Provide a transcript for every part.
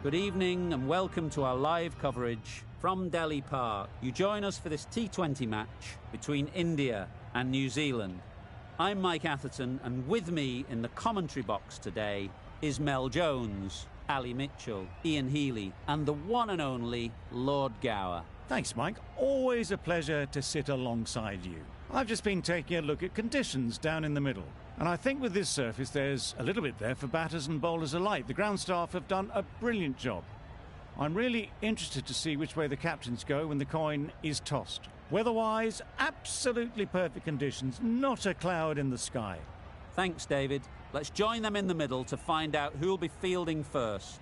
Good evening and welcome to our live coverage from Delhi Park. You join us for this T20 match between India and New Zealand. I'm Mike Atherton, and with me in the commentary box today is Mel Jones, Ali Mitchell, Ian Healy and the one and only Lord Gower. Thanks, Mike. Always a pleasure to sit alongside you. I've just been taking a look at conditions down in the middle. And I think with this surface, there's a little bit there for batters and bowlers alike. The ground staff have done a brilliant job. I'm really interested to see which way the captains go when the coin is tossed. Weather-wise, absolutely perfect conditions, not a cloud in the sky. Thanks, David. Let's join them in the middle to find out who'll be fielding first.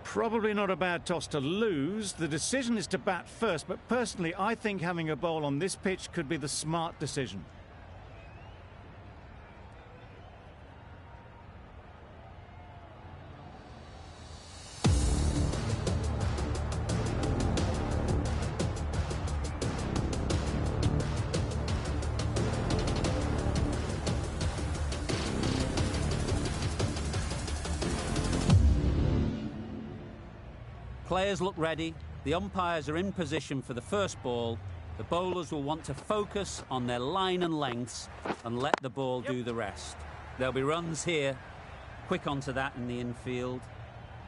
Probably not a bad toss to lose. The decision is to bat first, but personally I think having a bowl on this pitch could be the smart decision. Players look ready, the umpires are in position for the first ball. The bowlers will want to focus on their line and lengths and let the ball do the rest. There'll be runs here, quick onto that in the infield.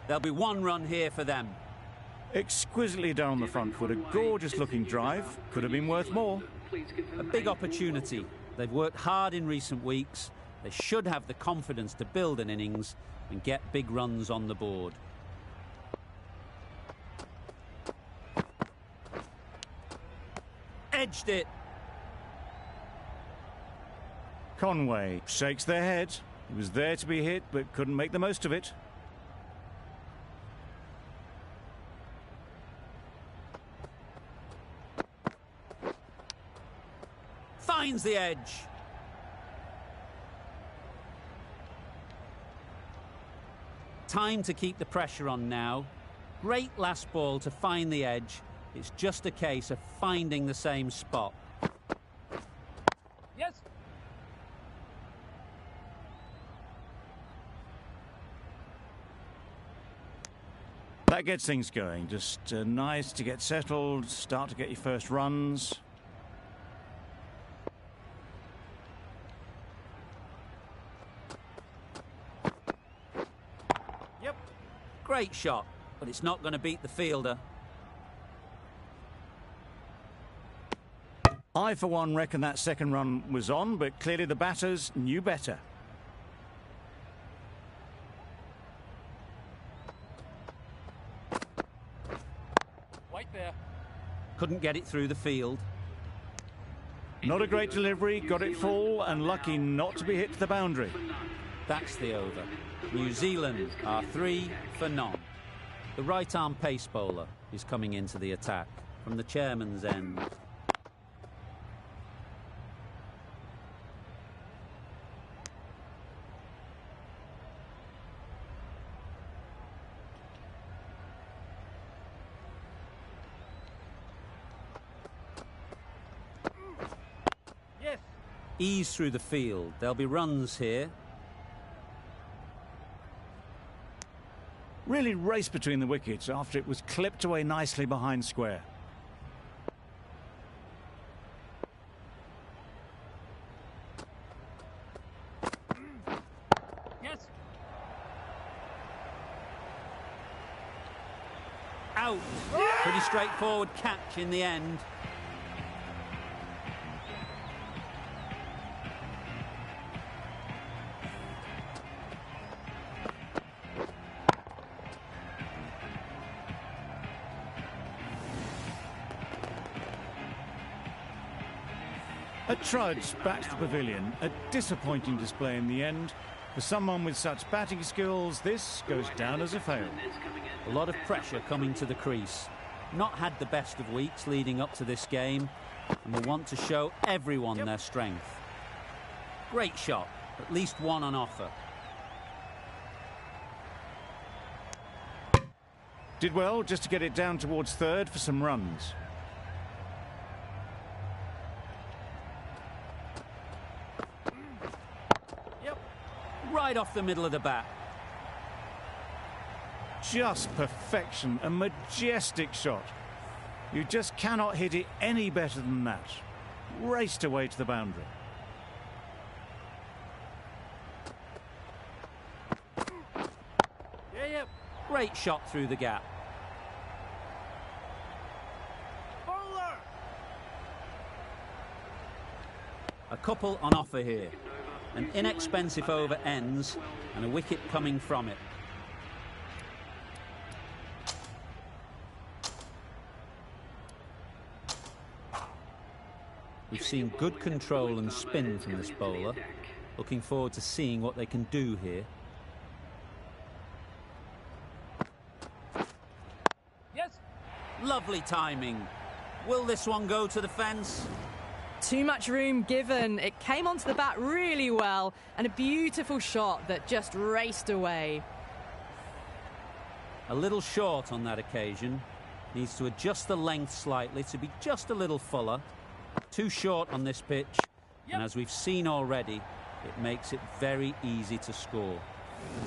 There'll be one run here for them. Exquisitely done on the front foot, a gorgeous looking drive, could have been worth more. A big opportunity. They've worked hard in recent weeks. They should have the confidence to build an innings and get big runs on the board. Edged it. Conway shakes their head. He was there to be hit, but couldn't make the most of it. Finds the edge. Time to keep the pressure on now. Great last ball to find the edge. It's just a case of finding the same spot. Yes. That gets things going. Just nice to get settled, start to get your first runs. Yep. Great shot, but it's not going to beat the fielder. I, for one, reckon that second run was on, but clearly the batters knew better. Right there. Couldn't get it through the field. Not a great delivery, got it full, and lucky not to be hit to the boundary. That's the over. New Zealand are 3 for none. The right-arm pace bowler is coming into the attack from the chairman's end. Ease through the field. There'll be runs here. Really raced between the wickets after it was clipped away nicely behind square. Yes. Out. Pretty straightforward catch in the end. A trudge back to the pavilion, a disappointing display in the end. For someone with such batting skills, this goes down as a fail. A lot of pressure coming to the crease. Not had the best of weeks leading up to this game, and will want to show everyone their strength. Great shot, at least one on offer. Did well just to get it down towards third for some runs. Yep. Right off the middle of the bat. Just perfection, a majestic shot. You just cannot hit it any better than that. Raced away to the boundary. Yeah. Great shot through the gap. Bowler! A couple on offer here. An inexpensive over ends and a wicket coming from it. We've seen good control and spin from this bowler. Looking forward to seeing what they can do here. Yes! Lovely timing. Will this one go to the fence? Too much room given. It came onto the bat really well, and a beautiful shot that just raced away. A little short on that occasion. Needs to adjust the length slightly to be just a little fuller. Too short on this pitch, and as we've seen already, it makes it very easy to score.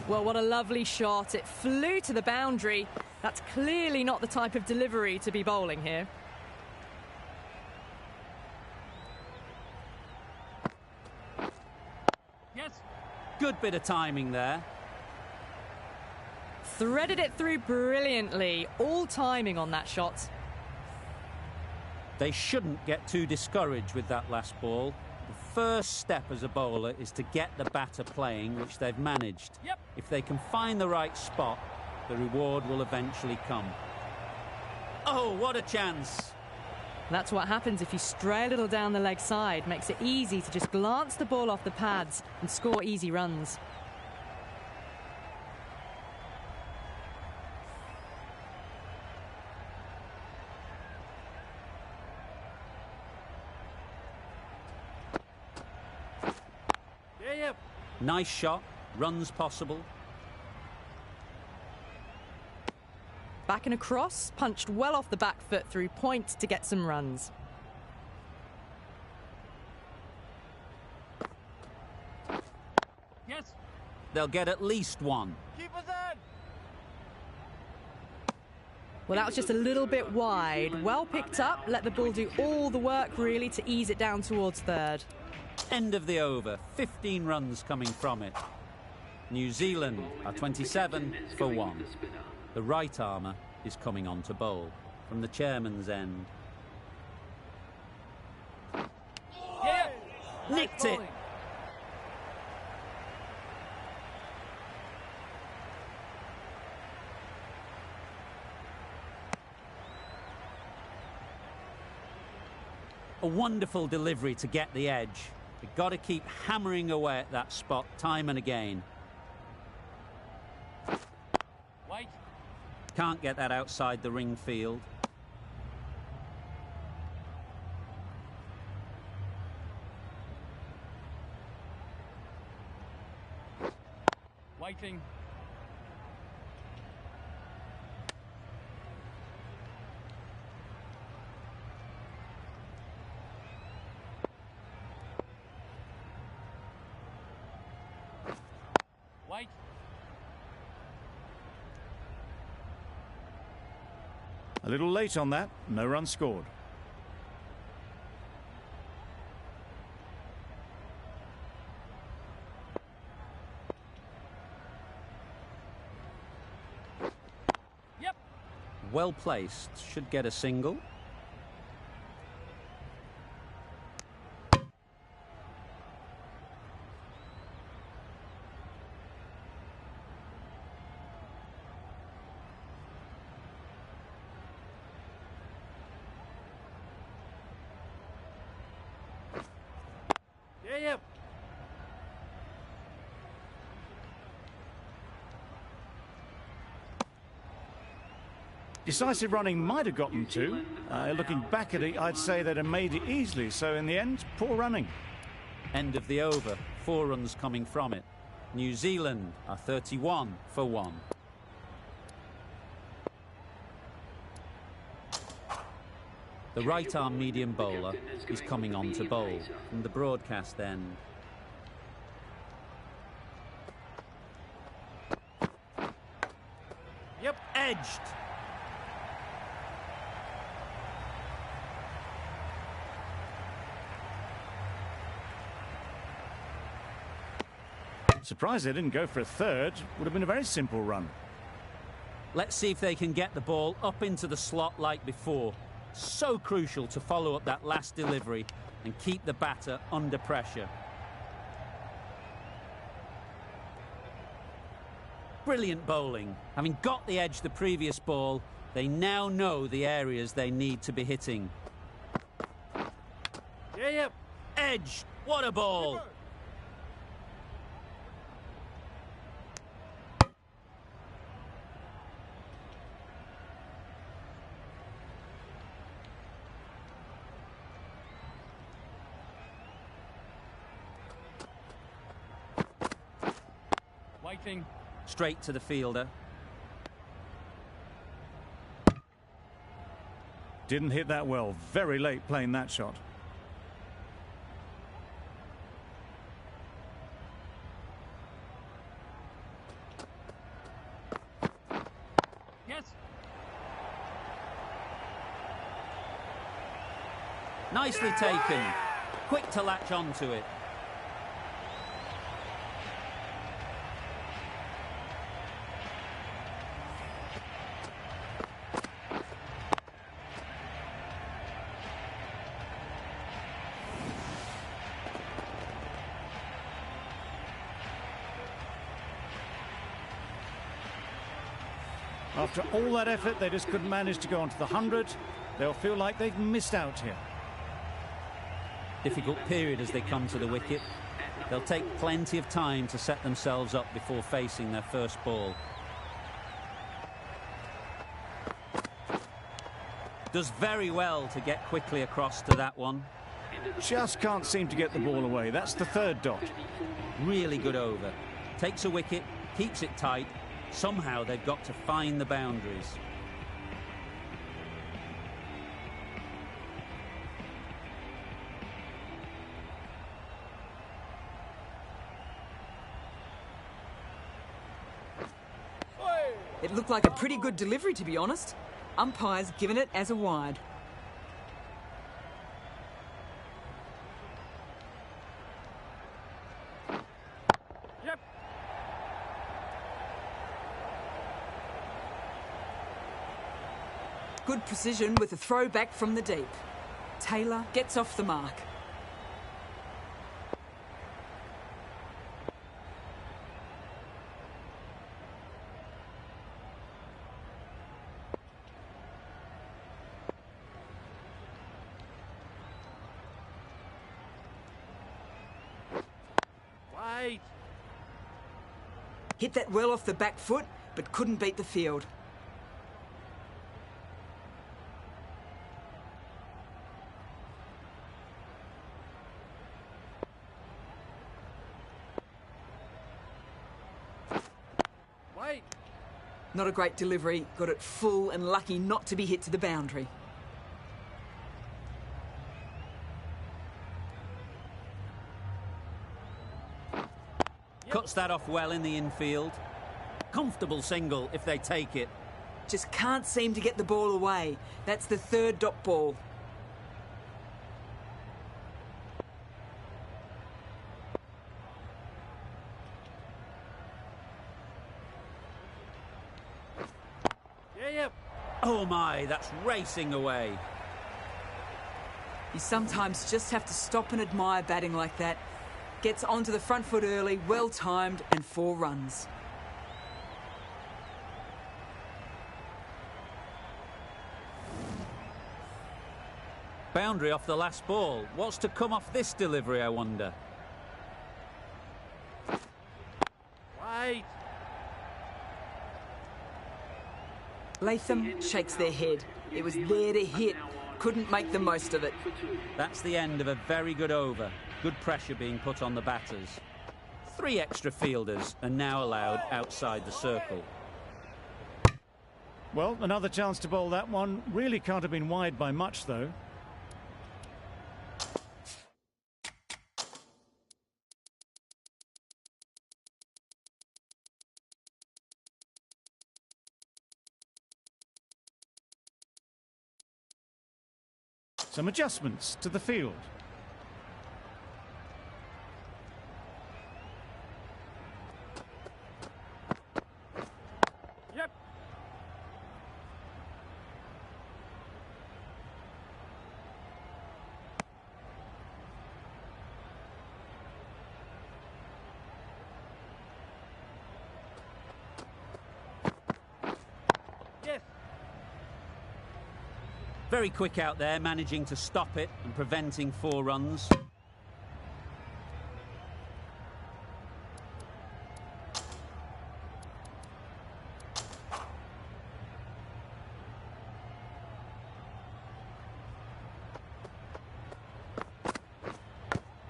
Well, what a lovely shot. It flew to the boundary. That's clearly not the type of delivery to be bowling here. Yes! Good bit of timing there. Threaded it through brilliantly. All timing on that shot. They shouldn't get too discouraged with that last ball. The first step as a bowler is to get the batter playing, which they've managed. Yep. If they can find the right spot, the reward will eventually come. Oh, what a chance! That's what happens if you stray a little down the leg side. Makes it easy to just glance the ball off the pads and score easy runs. Yeah. Nice shot, runs possible. Back and across, punched well off the back foot through point to get some runs. Yes! They'll get at least one. Keep us in! Well, that was just a little bit wide. Well picked up, let the ball do all the work really to ease it down towards third. End of the over, 15 runs coming from it. New Zealand are 27 for 1. The right armour is coming on to bowl from the chairman's end. Yeah! Nicked it! A wonderful delivery to get the edge. You've got to keep hammering away at that spot time and again. Wait. Can't get that outside the ring field. Waiting. Wait. A little late on that, no run scored. Yep. Well placed, should get a single. Yeah. Decisive running might have gotten two. Looking back at it, I'd say they'd have made it easily. So in the end, poor running. End of the over, 4 runs coming from it. New Zealand are 31 for 1. The right-arm medium bowler is coming on to bowl from the broadcast end. Yep. Edged. Surprised they didn't go for a third. Would have been a very simple run. Let's see if they can get the ball up into the slot like before. So crucial to follow up that last delivery and keep the batter under pressure. Brilliant bowling. Having got the edge the previous ball, they now know the areas they need to be hitting. Yep. Edge. What a ball. Waiting. Straight to the fielder. Didn't hit that well. Very late playing that shot. Yes. Nicely taken. Quick to latch onto it. After all that effort, they just couldn't manage to go onto the 100. They'll feel like they've missed out here. Difficult period as they come to the wicket. They'll take plenty of time to set themselves up before facing their first ball. Does very well to get quickly across to that one. Just can't seem to get the ball away. That's the third dot. Really good over. Takes a wicket, keeps it tight. Somehow they've got to find the boundaries. It looked like a pretty good delivery, to be honest. Umpire's given it as a wide. Yep. Good precision with a throw back from the deep. Taylor gets off the mark. Wait. Hit that well off the back foot, but couldn't beat the field. Wait. Not a great delivery, got it full and lucky not to be hit to the boundary. Cuts that off well in the infield. Comfortable single if they take it. Just can't seem to get the ball away. That's the third dot ball. Yep. Oh my, that's racing away. You sometimes just have to stop and admire batting like that. Gets onto the front foot early, well timed, and 4 runs. Boundary off the last ball. What's to come off this delivery, I wonder? Wait. Latham shakes their head. It was there to hit. Couldn't make the most of it. That's the end of a very good over. Good pressure being put on the batters. 3 extra fielders are now allowed outside the circle. Well, another chance to bowl that one. Really can't have been wide by much, though. Some adjustments to the field. Yep. Yes. Very quick out there, managing to stop it and preventing 4 runs.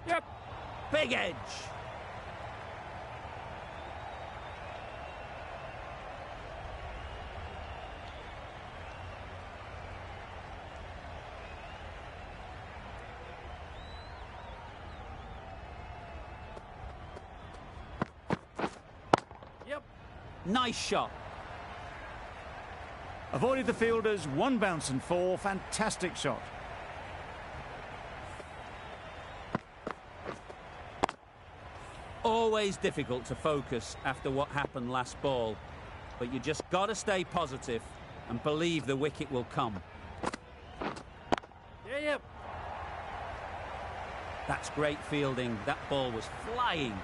Yep. Big edge. Yep. Nice shot. Avoided the fielders, 1 bounce and 4. Fantastic shot. Always difficult to focus after what happened last ball, but you just got to stay positive and believe the wicket will come. Yeah, yep. That's great fielding. That ball was flying.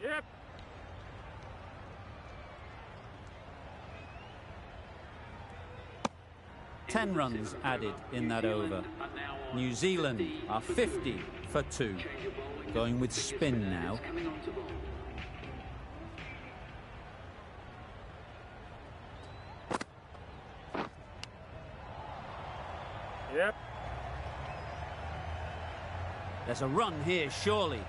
Yep. Ten runs added in that over. New Zealand are 50 for 2. Going with spin now. Yep. There's a run here, surely.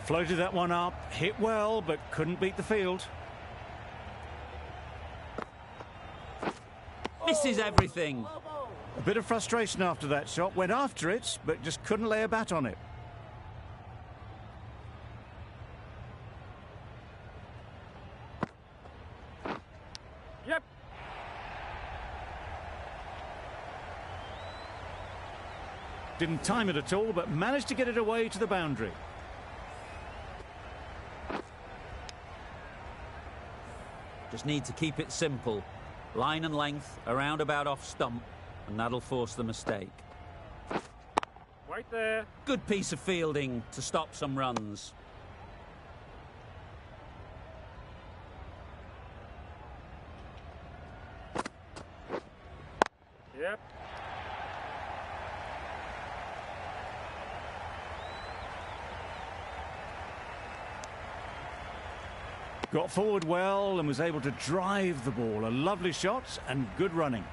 Floated that one up, hit well, but couldn't beat the field. Misses everything. A bit of frustration after that shot. Went after it, but just couldn't lay a bat on it. Yep. Didn't time it at all, but managed to get it away to the boundary. Just need to keep it simple. Line and length, around about off stump, and that'll force the mistake. Right there. Good piece of fielding to stop some runs. Yep. Got forward well and was able to drive the ball. A lovely shot and good running.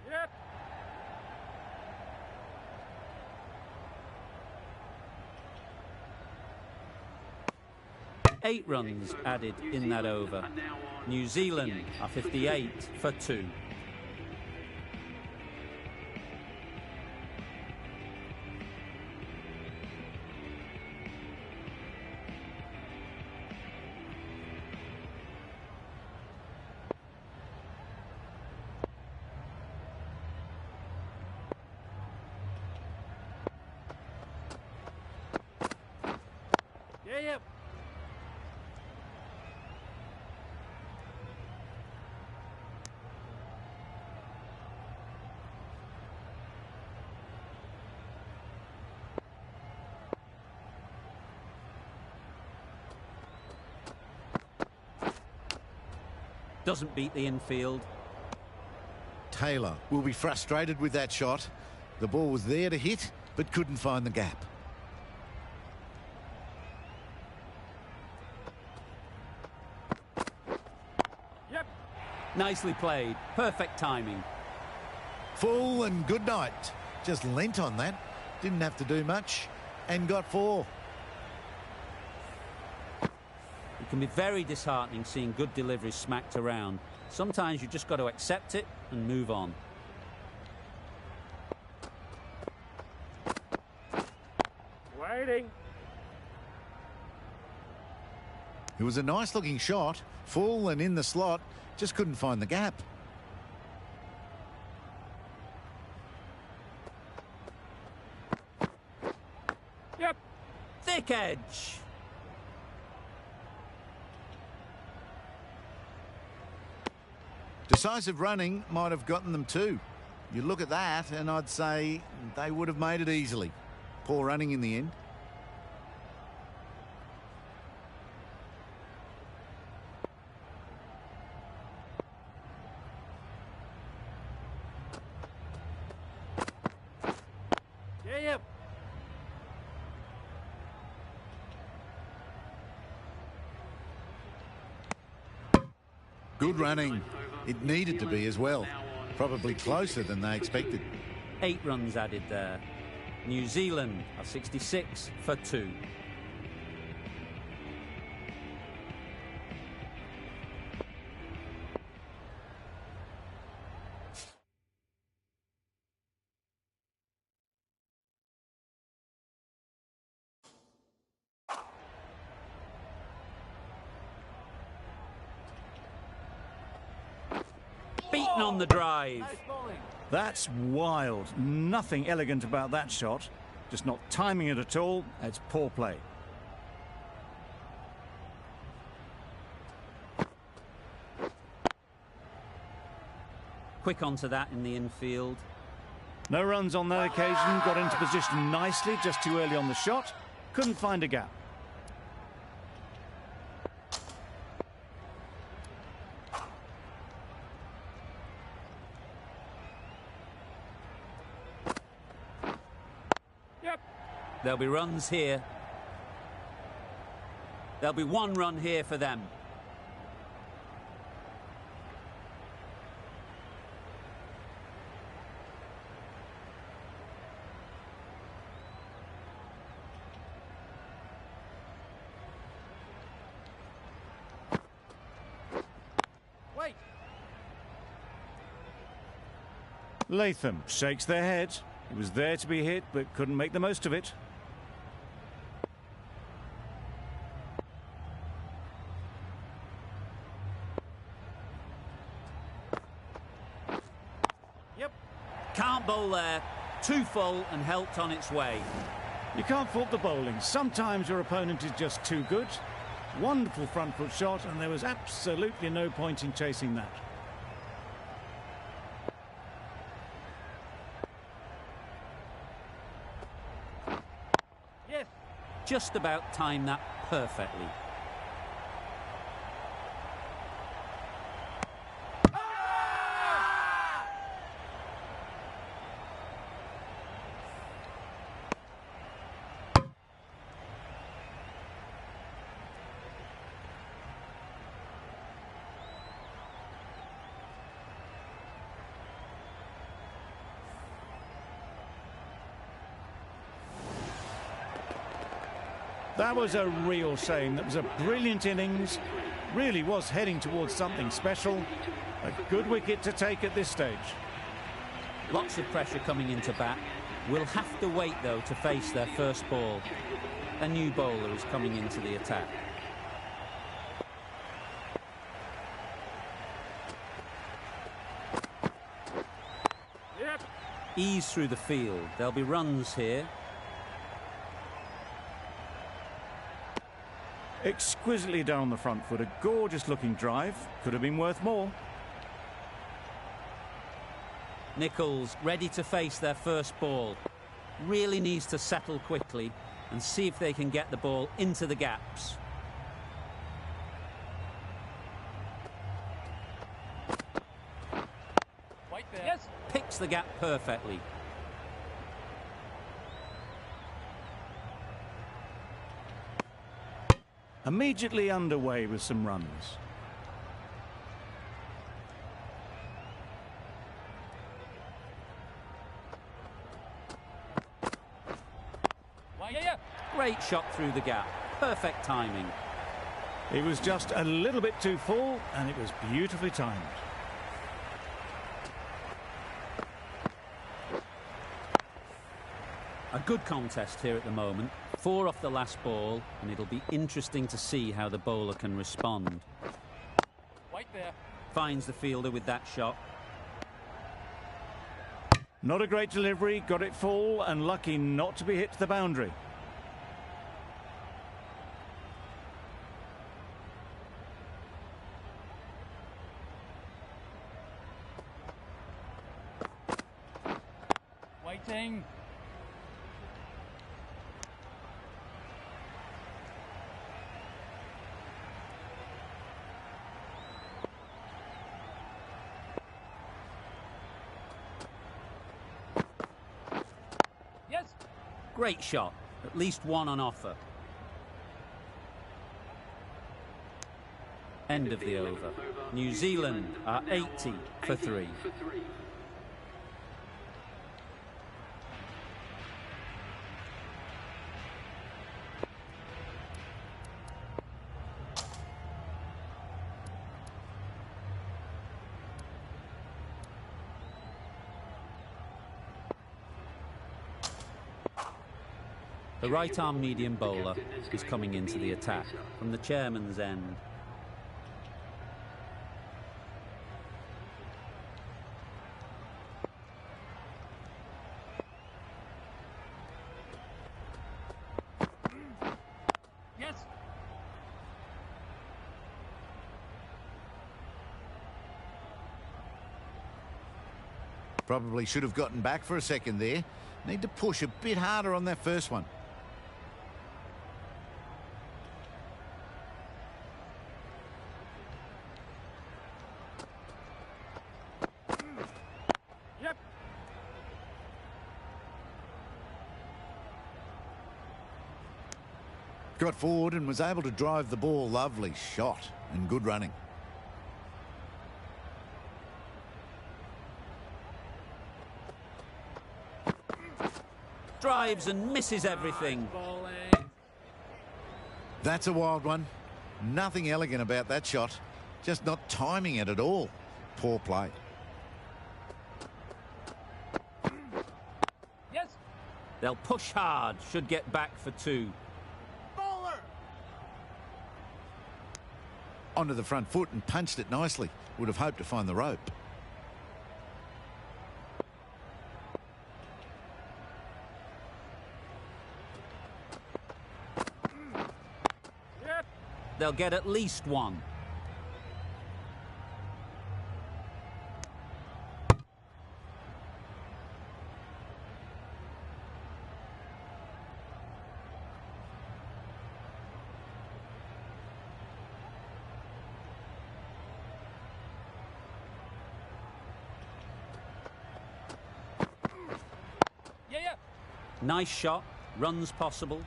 Yep. 8 runs added in that over. New Zealand are 58 for 2. Yeah, yep. Doesn't beat the infield. Taylor will be frustrated with that shot. The ball was there to hit, but couldn't find the gap. Nicely played. Perfect timing. Full and good night. Just leant on that. Didn't have to do much and got 4. It can be very disheartening seeing good deliveries smacked around. Sometimes you just got to accept it and move on. Waiting. It was a nice looking shot. Full and in the slot. Just couldn't find the gap. Yep. Thick edge. Decisive running might have gotten them too. You look at that and I'd say they would have made it easily. Poor running in the end. Yeah, yep. Good running. It needed to be as well. Probably closer than they expected. 8 runs added there. New Zealand are 66 for 2. Beaten on the drive. That's wild. Nothing elegant about that shot. Just not timing it at all. It's poor play. Quick onto that in the infield. No runs on that occasion. Got into position nicely, just too early on the shot. Couldn't find a gap. Yep. There'll be runs here. There'll be 1 run here for them. Wait. Latham shakes their head. It was there to be hit, but couldn't make the most of it. Yep. Can't bowl there. Too full and helped on its way. You can't fault the bowling. Sometimes your opponent is just too good. Wonderful front foot shot, and there was absolutely no point in chasing that. Yes. Just about timed that perfectly. That was a real shame. That was a brilliant innings. Really was heading towards something special. A good wicket to take at this stage. Lots of pressure coming into bat. We'll have to wait, though, to face their first ball. A new bowler is coming into the attack. Yep. Ease through the field. There'll be runs here. Exquisitely down the front foot. A gorgeous looking drive. Could have been worth more. Nichols ready to face their first ball. Really needs to settle quickly and see if they can get the ball into the gaps. Wait there. Yes. Picks the gap perfectly. Immediately underway with some runs. Great shot through the gap. Perfect timing. It was just a little bit too full, and it was beautifully timed. A good contest here at the moment. 4 off the last ball, and it'll be interesting to see how the bowler can respond. White there. Finds the fielder with that shot. Not a great delivery, got it full, and lucky not to be hit to the boundary. Waiting. Yes. Great shot. At least one on offer. End of the over. New Zealand are 80 for 3. The right-arm medium bowler is coming into the attack from the chairman's end. Yes. Probably should have gotten back for a second there. Need to push a bit harder on that first one. Yep. Got forward and was able to drive the ball. Lovely shot and good running. Drives and misses everything. Bowling. That's a wild one. Nothing elegant about that shot. Just not timing it at all. Poor play. Yes. They'll push hard. Should get back for 2. Bowler. Onto the front foot and punched it nicely. Would have hoped to find the rope. Yep. They'll get at least 1. Yeah. Nice shot. Runs possible.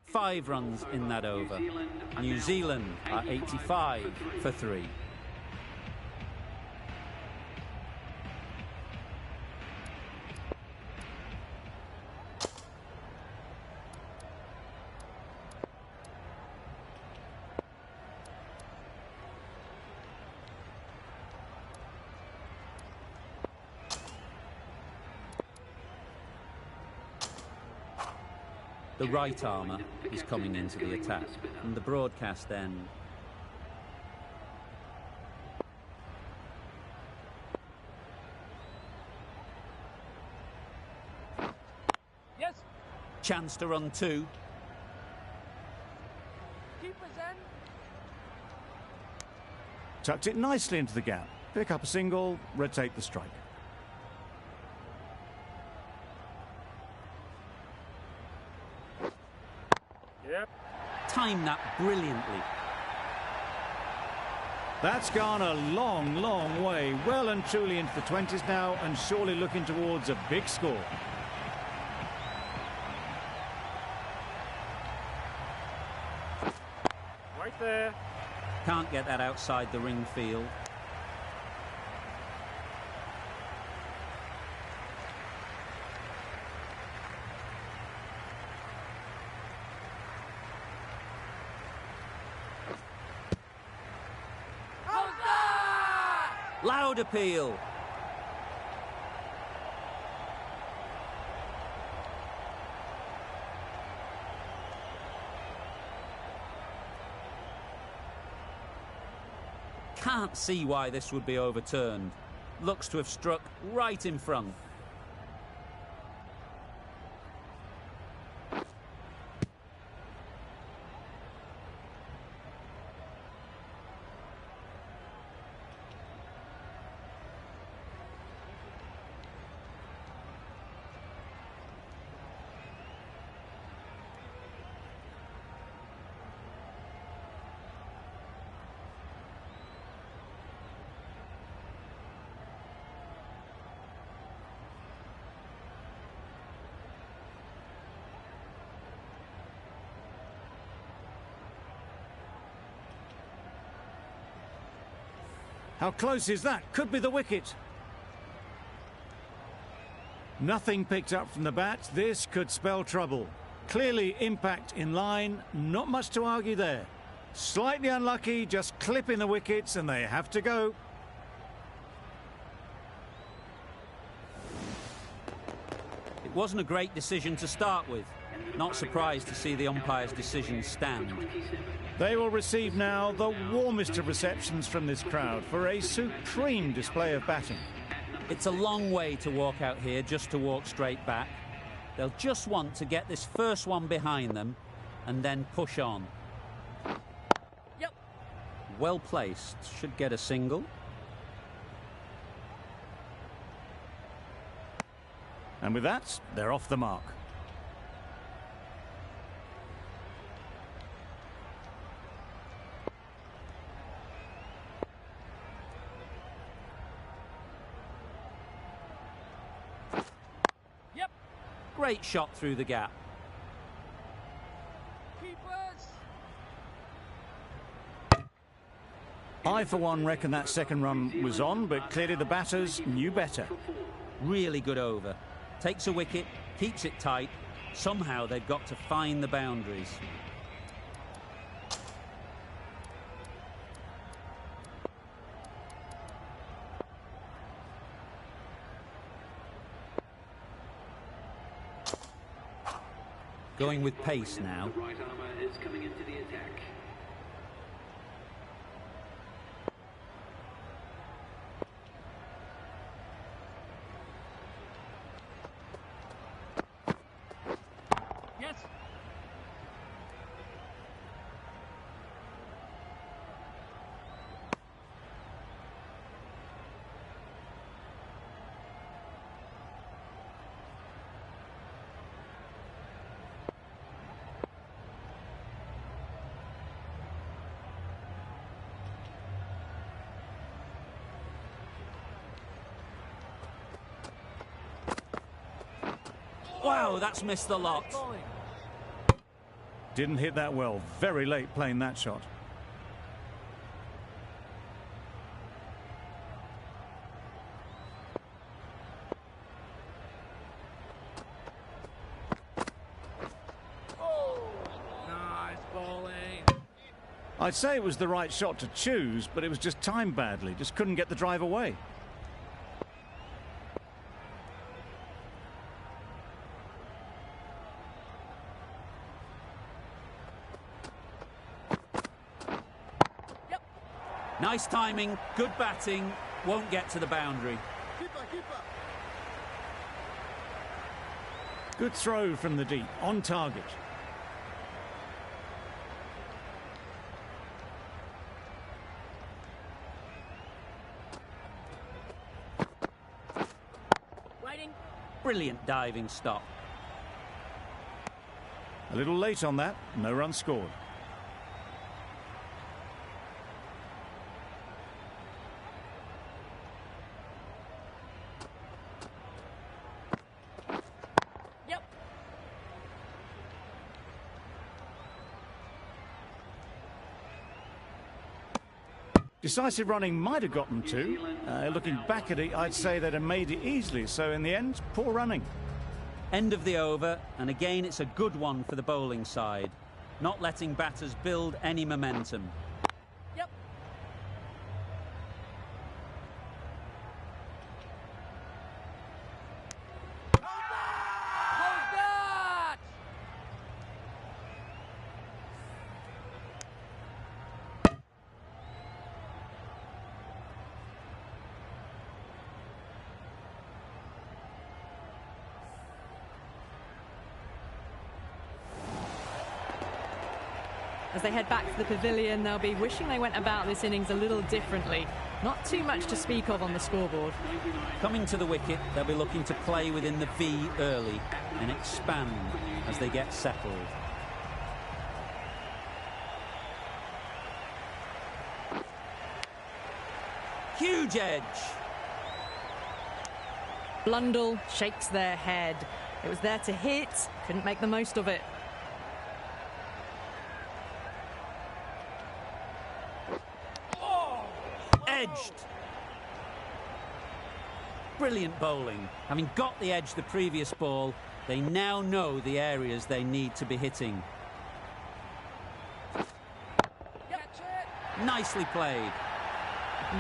5 runs in that over. New Zealand are 85 for 3. The right armour is coming into the attack from the broadcast end. Yes. Chance to run 2. Keepers in. Tucked it nicely into the gap. Pick up a single, rotate the strike. Yep. Timed that brilliantly. That's gone a long, long way. Well and truly into the 20s now, and surely looking towards a big score. Right there. Can't get that outside the ring field. Loud appeal. Can't see why this would be overturned. Looks to have struck right in front. How close is that? Could be the wicket. Nothing picked up from the bat. This could spell trouble. Clearly impact in line. Not much to argue there. Slightly unlucky, just clipping the wickets, and they have to go. It wasn't a great decision to start with. Not surprised to see the umpire's decision stand. They will receive now the warmest of receptions from this crowd for a supreme display of batting. It's a long way to walk out here just to walk straight back. They'll just want to get this first one behind them and then push on. Yep. Well placed. Should get a single. And with that, they're off the mark. Great shot through the gap. Keepers. I, for one, reckon that second run was on, but clearly the batters knew better. Really good over. Takes a wicket, keeps it tight. Somehow they've got to find the boundaries. Going with pace now. The right armour is coming into the attack. Yes. Wow, that's missed the lot. Didn't hit that well. Very late playing that shot. Nice bowling. I'd say it was the right shot to choose, but it was just timed badly. Just couldn't get the drive away. Nice timing, good batting, won't get to the boundary. Good throw from the deep, on target. Waiting. Brilliant diving stop. A little late on that, no run scored. Decisive running might have got them two. Looking back at it, I'd say they'd have made it easily. So in the end, poor running. End of the over, and again it's a good one for the bowling side. Not letting batters build any momentum. Yep. As they head back to the pavilion, they'll be wishing they went about this innings a little differently. Not too much to speak of on the scoreboard. Coming to the wicket, they'll be looking to play within the V early and expand as they get settled. Huge edge. Blundell shakes their head. It was there to hit, couldn't make the most of it. Edged. Brilliant bowling. Having got the edge the previous ball, they now know the areas they need to be hitting. Nicely played.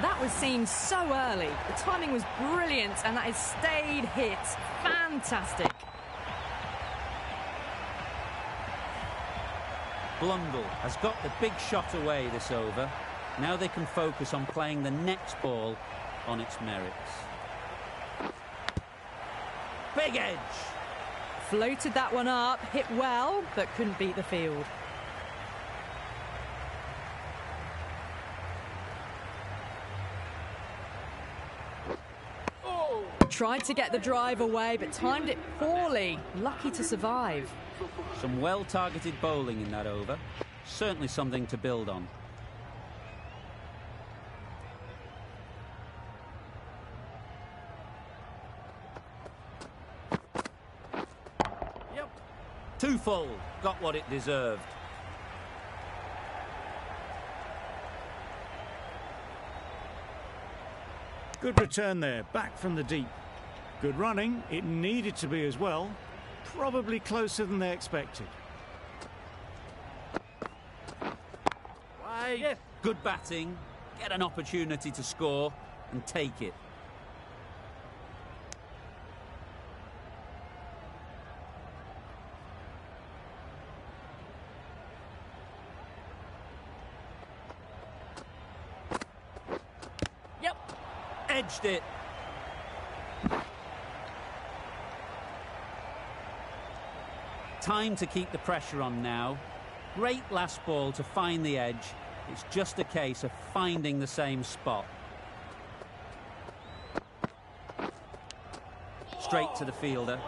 That was seen so early. The timing was brilliant and that has stayed hit. Fantastic. Blundell has got the big shot away this over. Now they can focus on playing the next ball on its merits. Big edge. Floated that one up, hit well, but couldn't beat the field. Tried to get the drive away, but timed it poorly. Lucky to survive. Some well-targeted bowling in that over. Certainly something to build on. Too full. Got what it deserved. Good return there, back from the deep. Good running, it needed to be as well. Probably closer than they expected. Yes. Good batting. Get an opportunity to score and take it. Edged it. Time to keep the pressure on now. Great last ball to find the edge. It's just a case of finding the same spot. Straight to the fielder.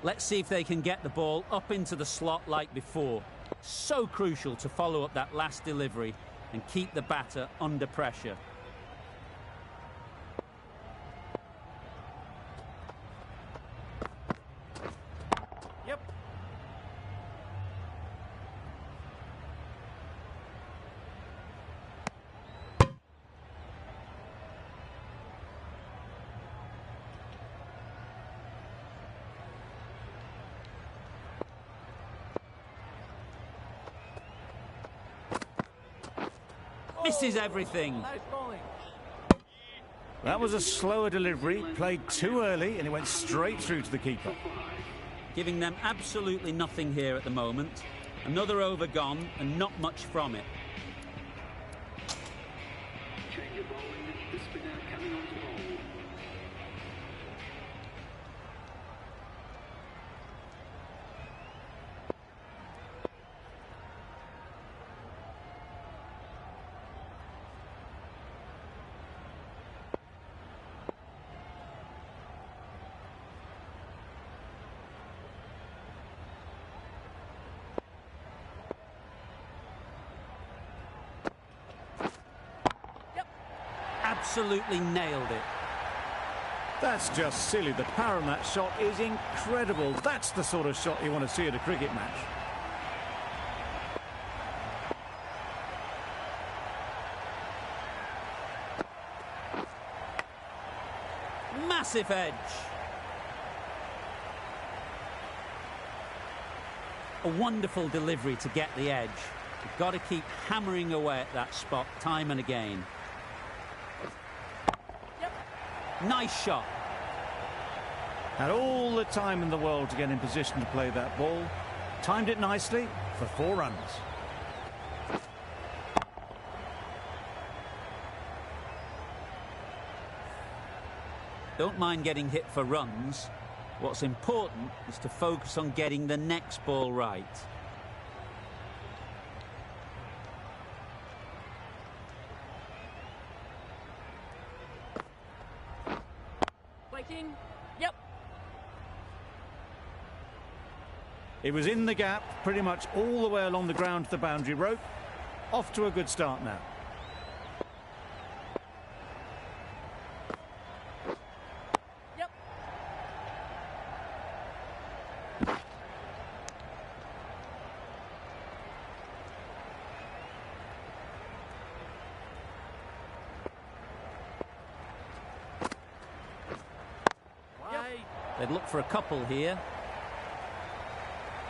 Let's see if they can get the ball up into the slot like before. So crucial to follow up that last delivery and keep the batter under pressure. Misses everything. That was a slower delivery, played too early, and it went straight through to the keeper. Giving them absolutely nothing here at the moment. Another over gone and not much from it. Change of bowling, the spinner coming on to bowl. Absolutely nailed it. That's just silly. The power on that shot is incredible. That's the sort of shot you want to see at a cricket match. Massive edge. A wonderful delivery to get the edge. You've got to keep hammering away at that spot time and again. Nice shot. Had all the time in the world to get in position to play that ball. Timed it nicely for 4 runs. Don't mind getting hit for runs. What's important is to focus on getting the next ball right. Waiting. Yep. It was in the gap, pretty much all the way along the ground to the boundary rope. Off to a good start now. Yep. They'd look for a couple here.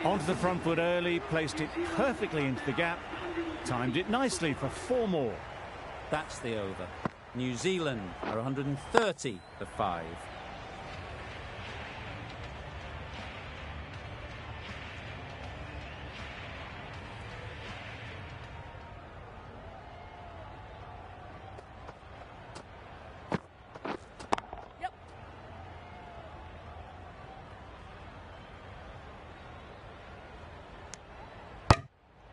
Onto the front foot early, placed it perfectly into the gap. Timed it nicely for 4 more. That's the over. New Zealand are 130 for 5. Yep.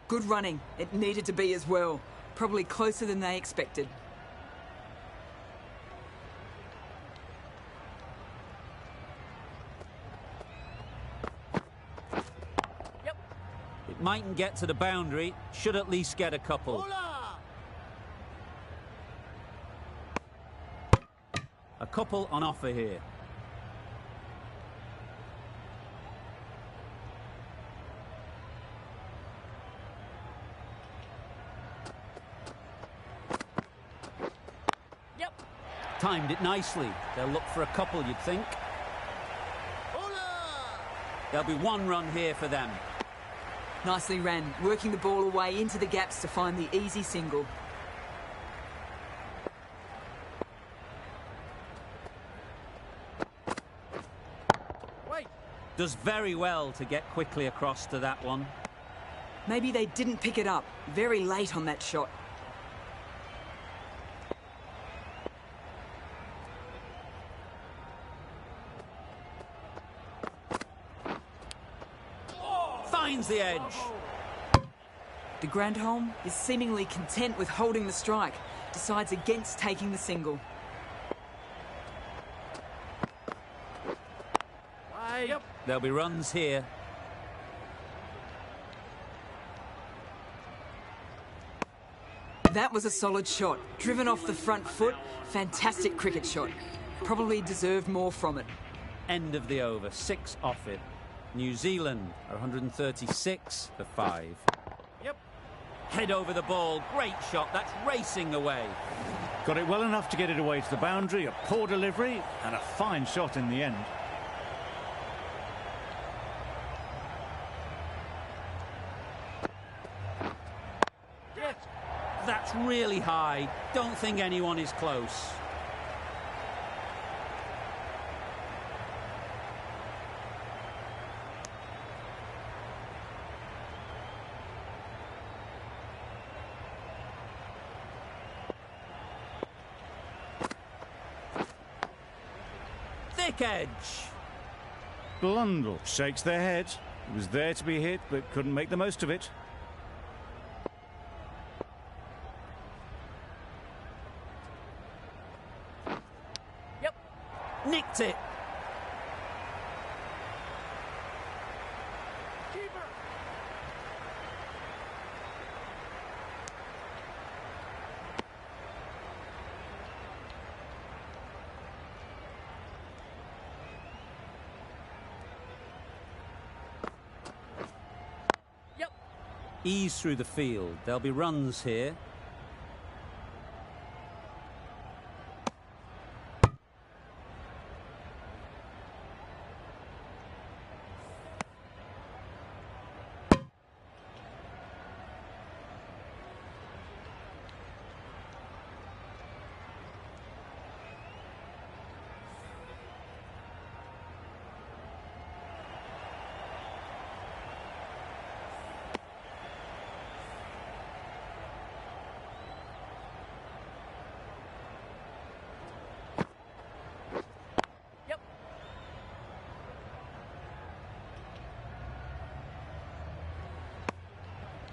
Good running. It needed to be as well. Probably closer than they expected. Yep. It mightn't get to the boundary, should at least get a couple. Hola! A couple on offer here. Yep. Timed it nicely. They'll look for a couple, you'd think. Hola! There'll be 1 run here for them. Nicely ran, working the ball away into the gaps to find the easy single. Wait. Does very well to get quickly across to that one. Maybe they didn't pick it up. Very late on that shot. Finds the edge. The Grandholm is seemingly content with holding the strike. Decides against taking the single. Yep. There'll be runs here. That was a solid shot. Driven off the front foot. Fantastic cricket shot. Probably deserved more from it. End of the over. 6 off it. New Zealand are 136 for 5. Yep. Head over the ball. Great shot. That's racing away. Got it well enough to get it away to the boundary. A poor delivery and a fine shot in the end. Yes. That's really high. Don't think anyone is close. Thick edge. Blundell shakes their head. It was there to be hit, but couldn't make the most of it. Yep. Nicked it. Keeper. Yep. Ease through the field. There'll be runs here.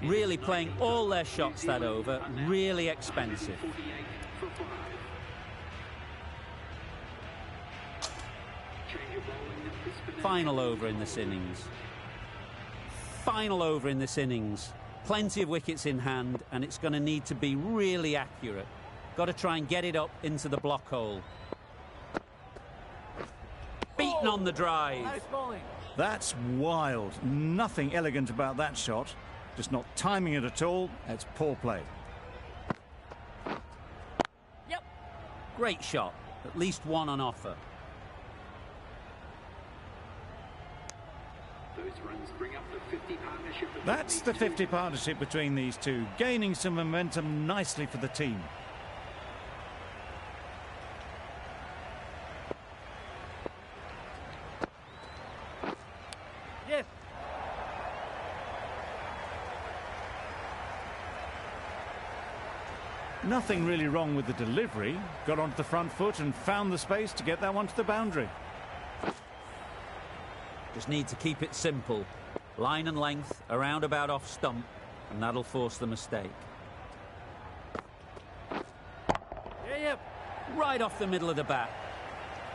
Really playing all their shots that over, really expensive. 48 for 5. Change of bowling. Crispinell Final over in this innings. Final over in this innings. Plenty of wickets in hand, and it's going to need to be really accurate. Got to try and get it up into the block hole. Beaten on the drive. Nice bowling. That's wild. Nothing elegant about that shot. Just not timing it at all. It's poor play. Yep. Great shot. At least one on offer. Those runs bring up the 50 partnership. between That's these the two. 50 partnership between these two, gaining some momentum nicely for the team. Yes. Nothing really wrong with the delivery. Got onto the front foot and found the space to get that one to the boundary. Just need to keep it simple. Line and length, around about off stump, and that'll force the mistake. Yeah, yep. Right off the middle of the bat.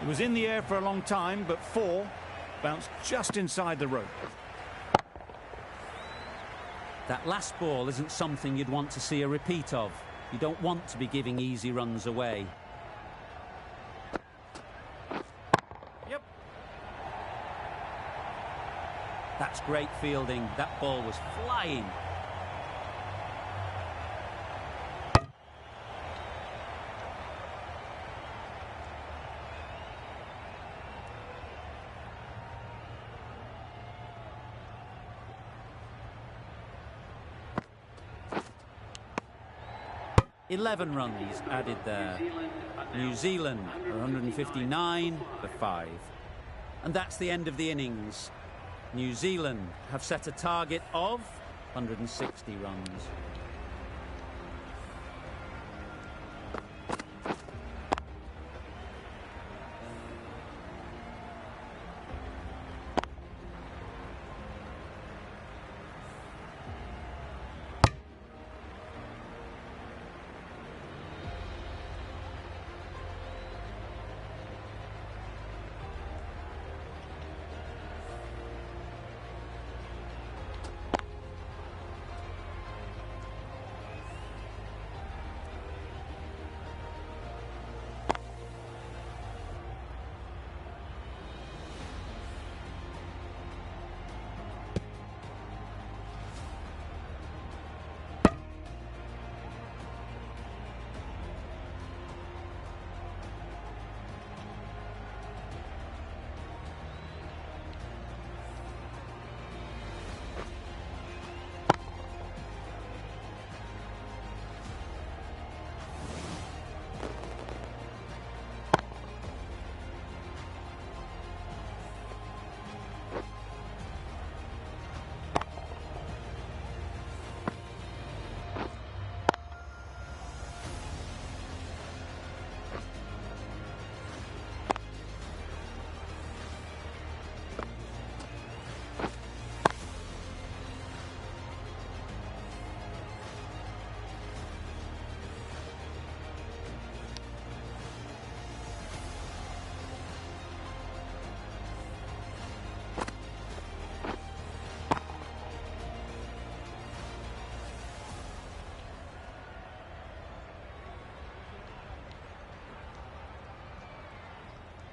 It was in the air for a long time, but 4 bounced just inside the rope. That last ball isn't something you'd want to see a repeat of. You don't want to be giving easy runs away. Yep. That's great fielding. That ball was flying. Eleven runs added there. New Zealand are 159 for 5. And that's the end of the innings. New Zealand have set a target of 160 runs.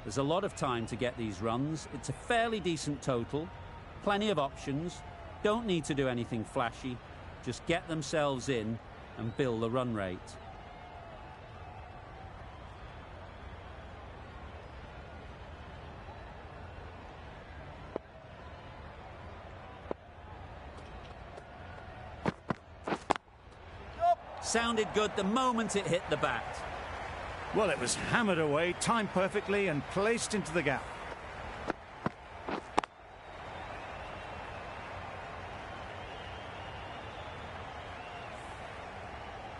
There's a lot of time to get these runs. It's a fairly decent total. Plenty of options. Don't need to do anything flashy. Just get themselves in and build the run rate. Sounded good the moment it hit the bat. Well, it was hammered away, timed perfectly and placed into the gap.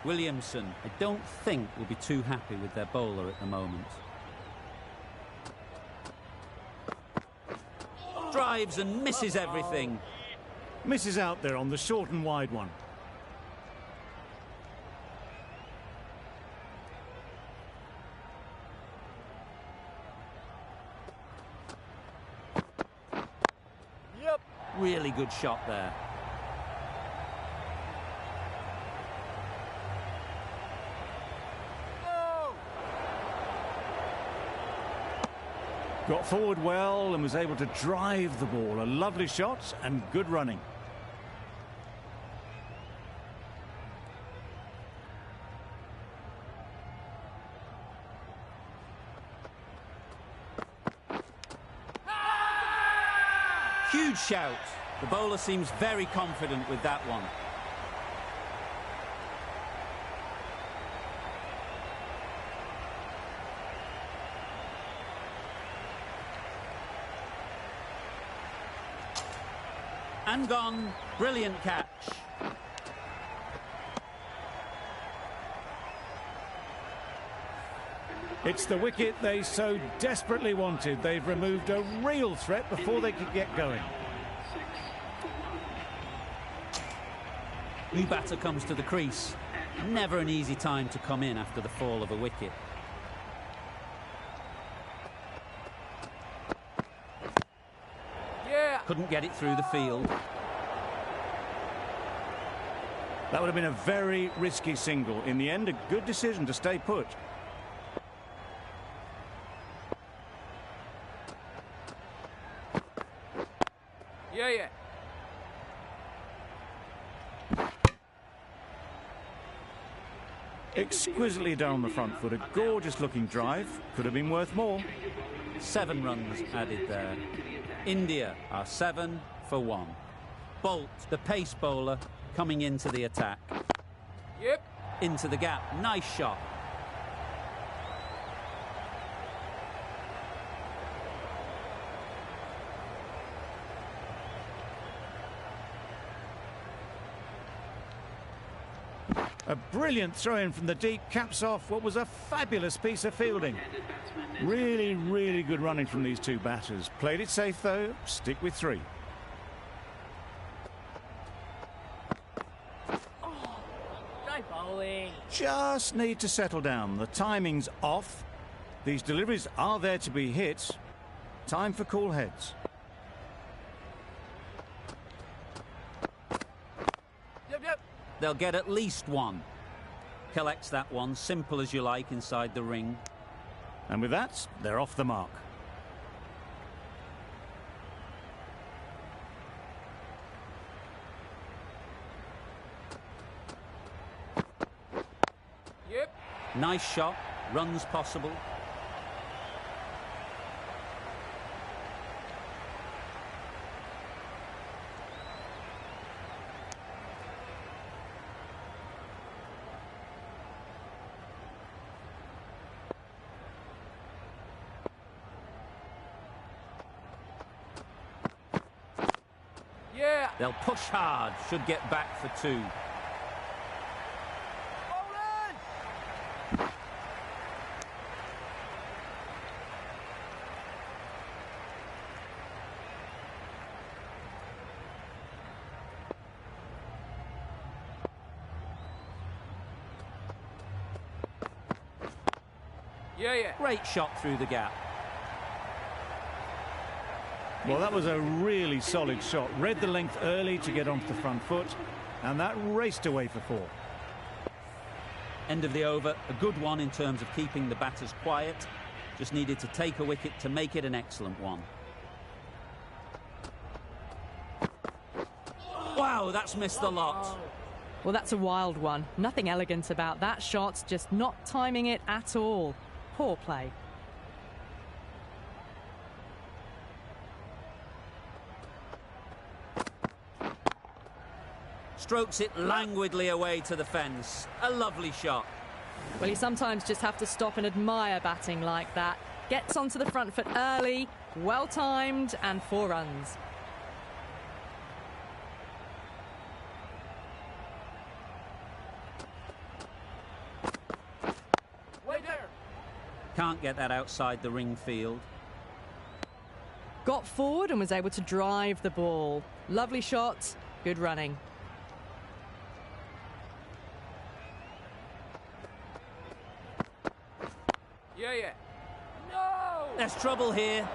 Williamson, I don't think, will be too happy with their bowler at the moment. Drives and misses everything. Misses out there on the short and wide one. Really good shot there. Got forward well and was able to drive the ball. A lovely shot and good running. Huge shout. The bowler seems very confident with that one. And gone. Brilliant catch. It's the wicket they so desperately wanted. They've removed a real threat before they could get going. New batter comes to the crease. Never an easy time to come in after the fall of a wicket. Yeah. Couldn't get it through the field. That would have been a very risky single. In the end, a good decision to stay put. Yeah. Exquisitely down the front foot. A gorgeous looking drive. Could have been worth more. 7 runs added there. India are 7 for 1. Bolt, the pace bowler, coming into the attack. Yep. Into the gap. Nice shot. A brilliant throw-in from the deep caps off what was a fabulous piece of fielding. Really, really good running from these two batters. Played it safe, though. Stick with 3. Great bowling. Just need to settle down. The timing's off. These deliveries are there to be hit. Time for cool heads. Yep. They'll get at least 1. Collects that one, simple as you like, inside the ring. And with that, they're off the mark. Yep. Nice shot. Runs possible. Yeah. They'll push hard. Should get back for 2. Bowling. Yeah. Great shot through the gap. Well, that was a really solid shot. Read the length early to get onto the front foot, and that raced away for 4. End of the over. A good one in terms of keeping the batters quiet. Just needed to take a wicket to make it an excellent one. Wow, that's missed the lot. Well, that's a wild one. Nothing elegant about that shot, just not timing it at all. Poor play. Strokes it languidly away to the fence. A lovely shot. Well, you sometimes just have to stop and admire batting like that. Gets onto the front foot early, well timed, and 4 runs. Wait there. Can't get that outside the ring field. Got forward and was able to drive the ball. Lovely shot, good running. Yeah. No. There's trouble here.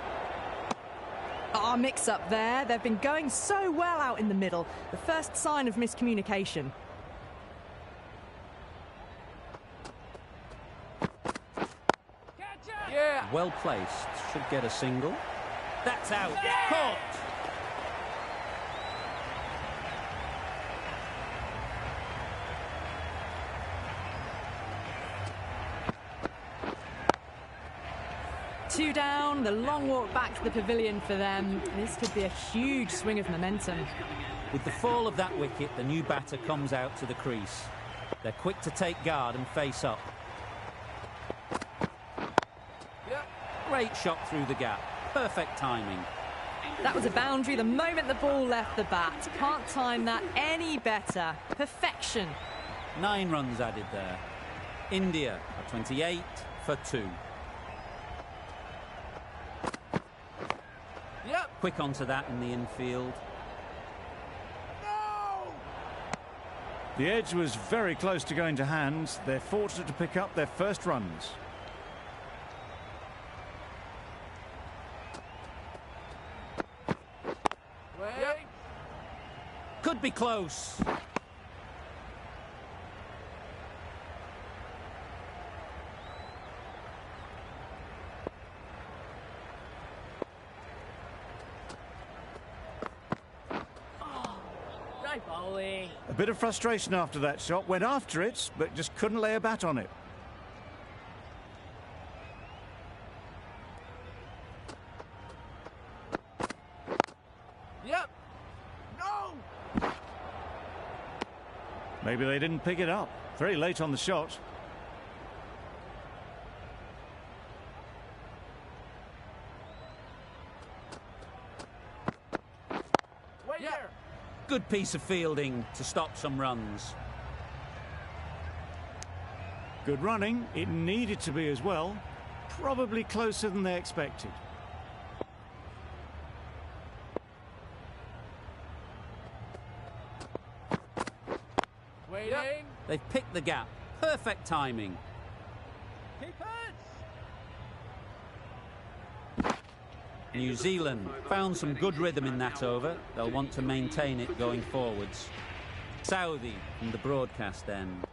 Mix up there. They've been going so well out in the middle. The first sign of miscommunication. Yeah. Well placed. Should get a single. That's out. Caught. Two down, the long walk back to the pavilion for them. This could be a huge swing of momentum. With the fall of that wicket, the new batter comes out to the crease. They're quick to take guard and face up. Great shot through the gap. Perfect timing. That was a boundary the moment the ball left the bat. Can't time that any better. Perfection. 9 runs added there. India are 28 for 2. Quick onto that in the infield. The edge was very close to going to hands. They're fortunate to pick up their first runs. Could be close. A bit of frustration after that shot. Went after it, but just couldn't lay a bat on it. Maybe they didn't pick it up. Very late on the shot. Good piece of fielding to stop some runs. Good running. It needed to be as well. Probably closer than they expected. They've picked the gap. Perfect timing. New Zealand found some good rhythm in that over. They'll want to maintain it going forwards. Saudi from the broadcast end.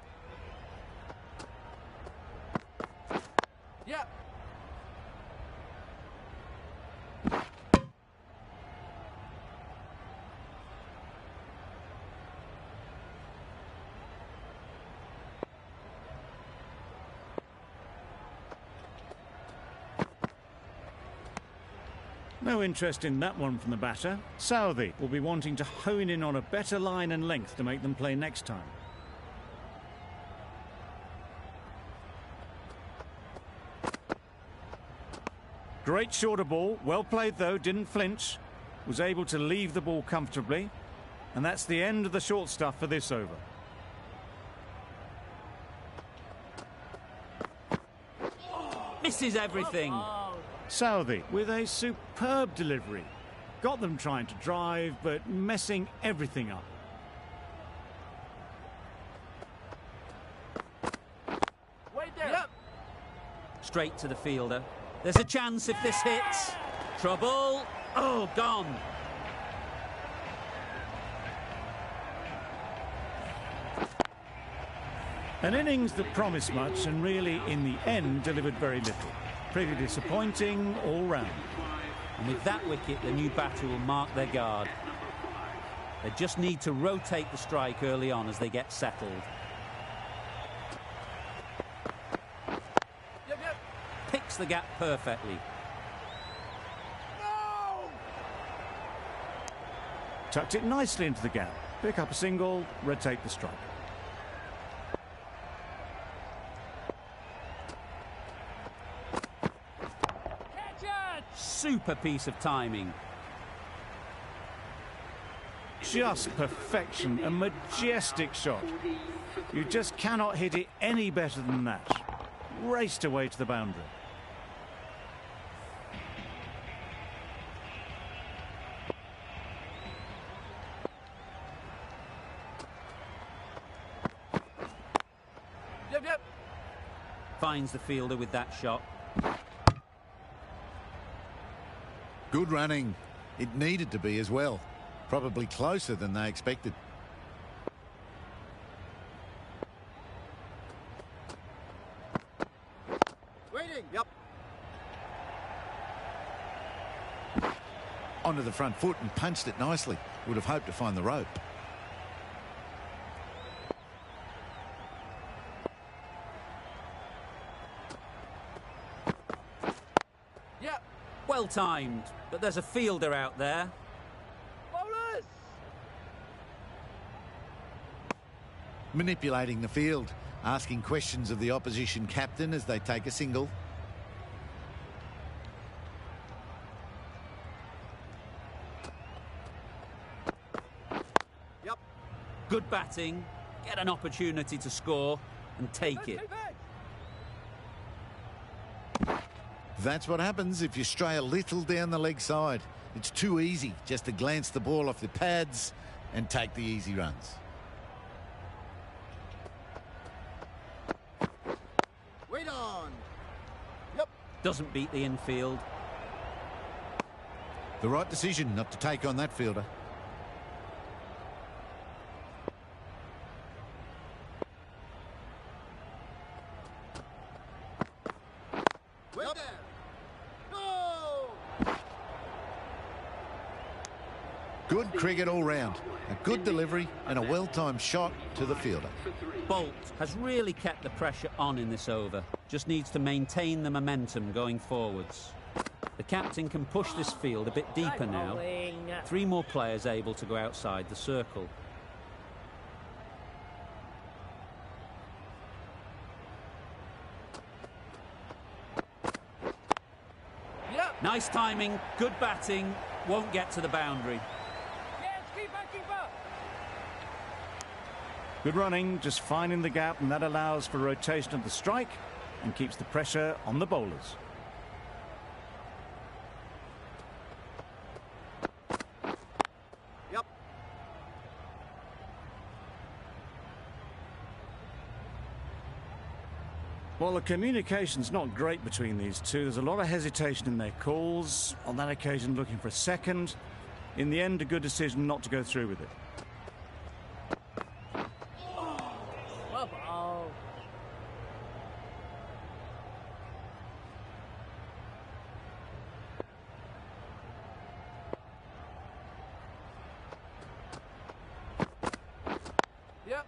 No interest in that one from the batter. Saudi will be wanting to hone in on a better line and length to make them play next time. Great shorter ball. Well played though, didn't flinch. Was able to leave the ball comfortably. And that's the end of the short stuff for this over. Misses everything. Saudi with a superb delivery. Got them trying to drive, but messing everything up. Straight to the fielder. There's a chance if this hits. Trouble. Oh, gone. An innings that promised much and really, in the end, delivered very little. Pretty disappointing all round. And with that wicket, the new batter will mark their guard. They just need to rotate the strike early on as they get settled. Picks the gap perfectly. Tucked it nicely into the gap. Pick up a single, rotate the strike. Super piece of timing. Just perfection, a majestic shot. You just cannot hit it any better than that. Raced away to the boundary. Finds the fielder with that shot. Good running. It needed to be as well. Probably closer than they expected. Waiting. Yep. Onto the front foot and punched it nicely. Would have hoped to find the rope. Yep. Well timed, but there's a fielder out there. Bowlers. Manipulating the field, asking questions of the opposition captain as they take a single. Yep. Good batting, get an opportunity to score and take it. That's what happens if you stray a little down the leg side. It's too easy just to glance the ball off the pads and take the easy runs. Wait on. Yep. Doesn't beat the infield. The right decision not to take on that fielder. Wait there. Go. Good cricket all round. A good delivery and a well-timed shot to the fielder. Bolt has really kept the pressure on in this over. Just needs to maintain the momentum going forwards. The captain can push this field a bit deeper now. 3 more players able to go outside the circle. Yep. Nice timing, good batting, won't get to the boundary. Yes, keeper, keeper. Good running, just finding the gap, and that allows for rotation of the strike and keeps the pressure on the bowlers. Yep. Well, the communication's not great between these two. There's a lot of hesitation in their calls. On that occasion, looking for a second. In the end, a good decision not to go through with it. Well ball. Yep.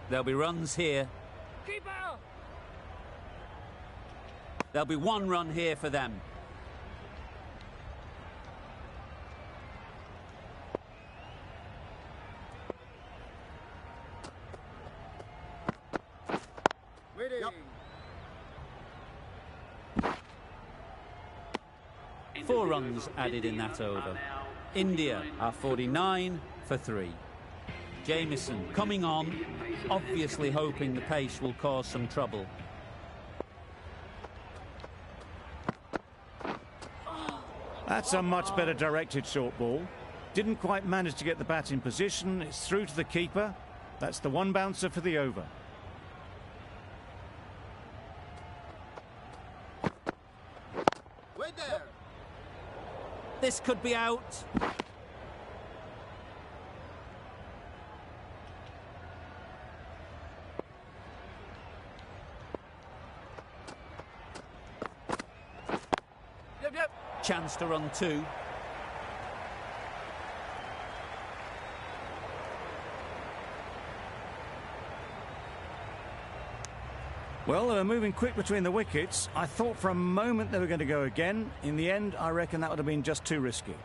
There'll be runs here. Keeper. There'll be 1 run here for them. Waiting. Yep. 4 runs added in that over. India are 49 for 3. Jamieson coming on, obviously hoping the pace will cause some trouble. That's a much better directed short ball. Didn't quite manage to get the bat in position. It's through to the keeper. That's the 1 bouncer for the over. Wait there. This could be out. Yep, yep. Chance to run 2. Well, they were moving quick between the wickets. I thought for a moment they were going to go again. In the end, I reckon that would have been just too risky.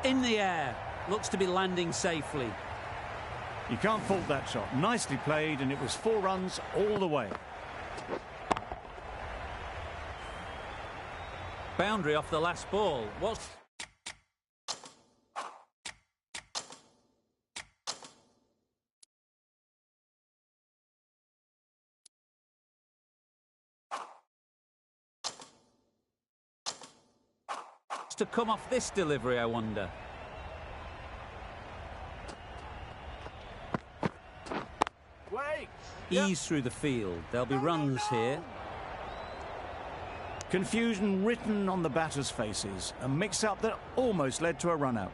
In the air. Looks to be landing safely. You can't fault that shot. Nicely played, and it was 4 runs all the way. Boundary off the last ball. What's... to come off this delivery, I wonder? Wait. Ease through the field. There'll be runs here. Confusion written on the batters' faces. A mix-up that almost led to a run-out.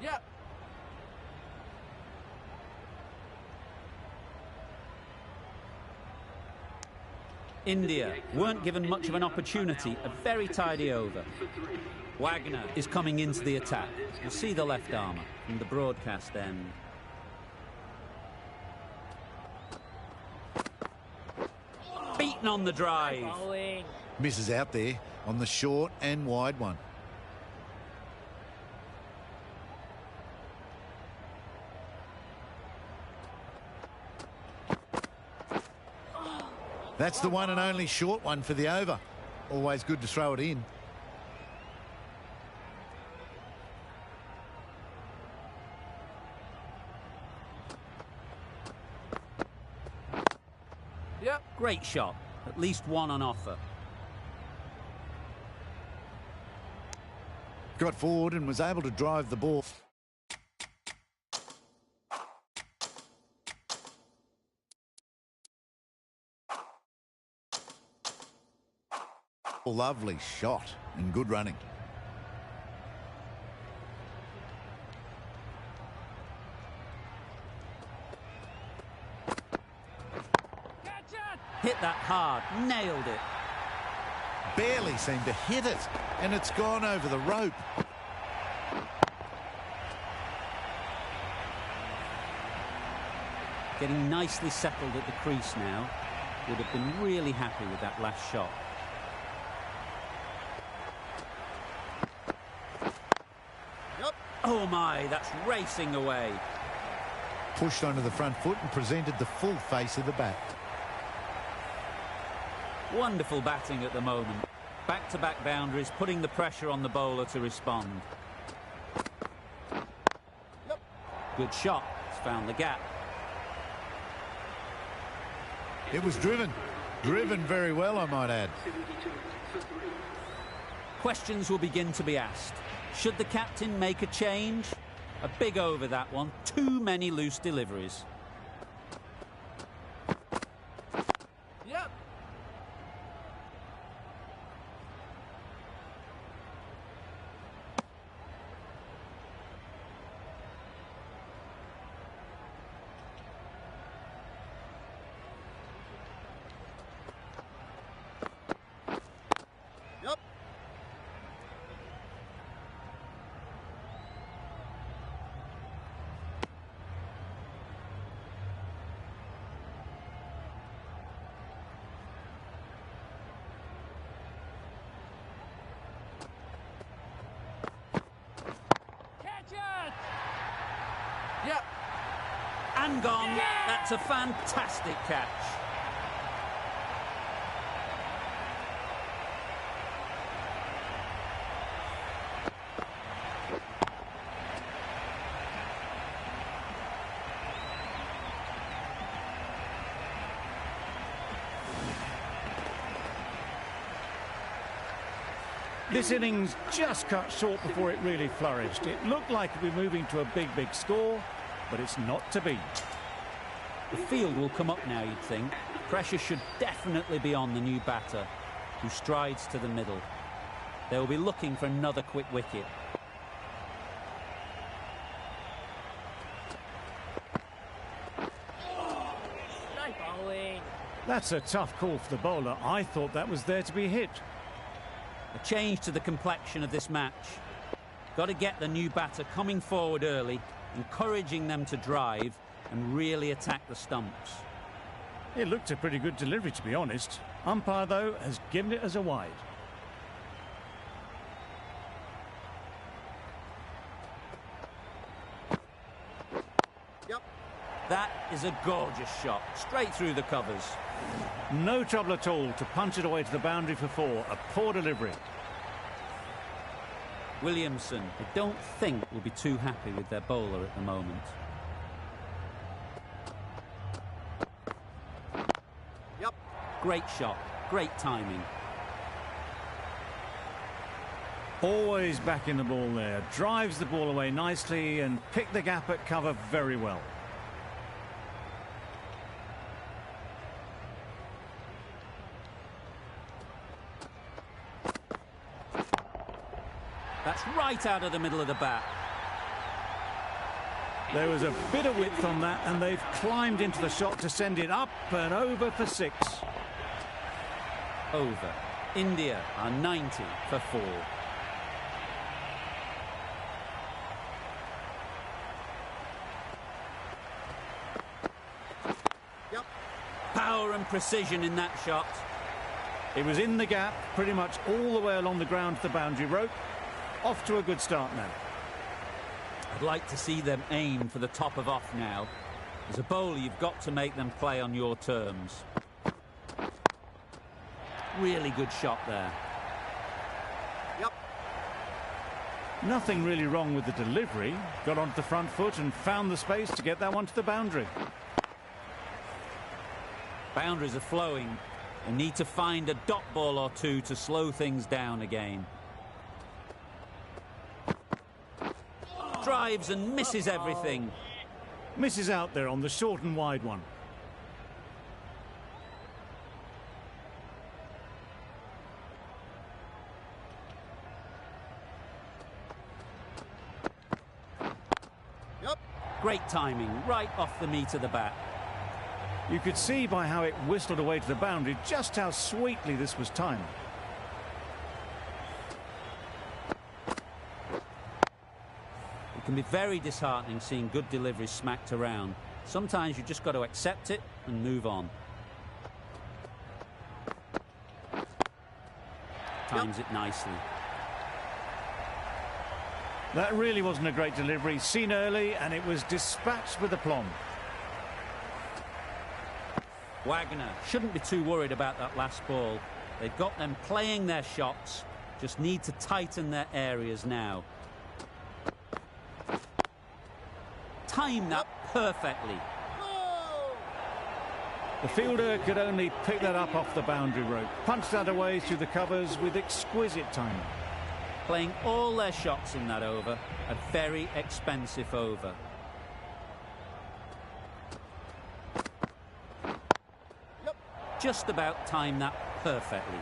Yep. India weren't given much of an opportunity. A very tidy over. Wagner is coming into the attack. You'll see the left armour from the broadcast end. Beaten on the drive. Bowling. Misses out there on the short and wide one. That's the one and only short one for the over. Always good to throw it in. Yep. Great shot. At least one on offer. Got forward and was able to drive the ball. Lovely shot and good running. Catch it! Hit that hard. Nailed it. Barely seemed to hit it, and it's gone over the rope. Getting nicely settled at the crease now. Would have been really happy with that last shot. Yep. Oh my, that's racing away. Pushed onto the front foot and presented the full face of the bat. Wonderful batting at the moment. Back-to-back boundaries, putting the pressure on the bowler to respond. Yep. Good shot. It's found the gap. It was driven very well, I might add. Questions will begin to be asked. Should the captain make a change? A big over that one. Too many loose deliveries. Yep. Yep. Catch it! Yep. And gone. That's a fantastic catch. This innings just cut short before it really flourished. It looked like it would be moving to a big score, but it's not to be. The field will come up now, you'd think. Pressure should definitely be on the new batter, who strides to the middle. They'll be looking for another quick wicket. Nice bowling. That's a tough call for the bowler. I thought that was there to be hit. A change to the complexion of this match. Got to get the new batter coming forward early, encouraging them to drive and really attack the stumps. It looked a pretty good delivery, to be honest. Umpire, though, has given it as a wide. Yep. That is a gorgeous shot, straight through the covers. No trouble at all to punch it away to the boundary for four. A poor delivery. Williamson, I don't think, will be too happy with their bowler at the moment. Yep. Great shot, great timing. Always back in the ball there. Drives the ball away nicely and picked the gap at cover very well. That's right out of the middle of the bat. There was a bit of width on that, and they've climbed into the shot to send it up and over for 6. Over. India are 90 for 4. Yep. Power and precision in that shot. It was in the gap, pretty much all the way along the ground to the boundary rope. Off to a good start now. I'd like to see them aim for the top of off now. As a bowler, you've got to make them play on your terms. Really good shot there. Yep. Nothing really wrong with the delivery. Got onto the front foot and found the space to get that one to the boundary. Boundaries are flowing. They need to find a dot ball or two to slow things down again. Drives and misses everything. Misses out there on the short and wide one. Yep. Great timing, right off the meat of the bat. You could see by how it whistled away to the boundary just how sweetly this was timed. It can be very disheartening seeing good deliveries smacked around. Sometimes you just got to accept it and move on. Times it nicely. That really wasn't a great delivery. Seen early, and it was dispatched with aplomb. Wagner shouldn't be too worried about that last ball. They've got them playing their shots, just need to tighten their areas now. Time that perfectly. The fielder could only pick that up off the boundary rope. Punched that away through the covers with exquisite timing. Playing all their shots in that over, a very expensive over. Just about timed that perfectly.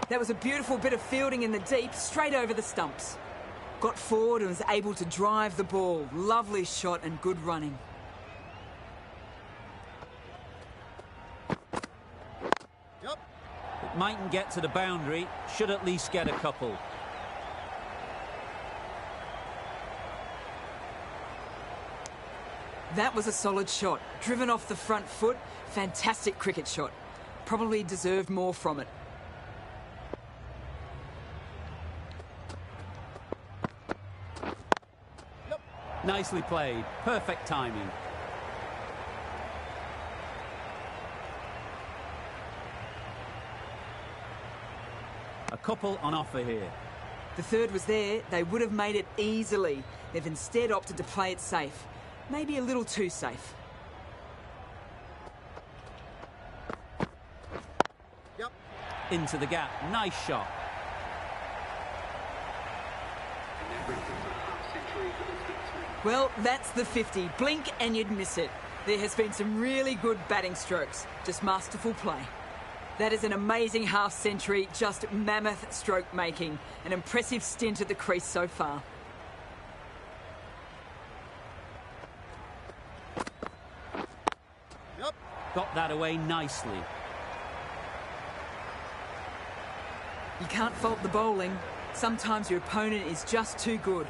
That was a beautiful bit of fielding in the deep, straight over the stumps. Got forward and was able to drive the ball. Lovely shot and good running. Yep. It mightn't get to the boundary, should at least get a couple. That was a solid shot. Driven off the front foot. Fantastic cricket shot. Probably deserved more from it. Nicely played. Perfect timing. A couple on offer here. The third was there. They would have made it easily. They've instead opted to play it safe. Maybe a little too safe. Yep. Into the gap. Nice shot. Well, that's the 50. Blink and you'd miss it. There has been some really good batting strokes. Just masterful play. That is an amazing half-century, just mammoth stroke making. An impressive stint at the crease so far. Yep. Got that away nicely. You can't fault the bowling. Sometimes your opponent is just too good.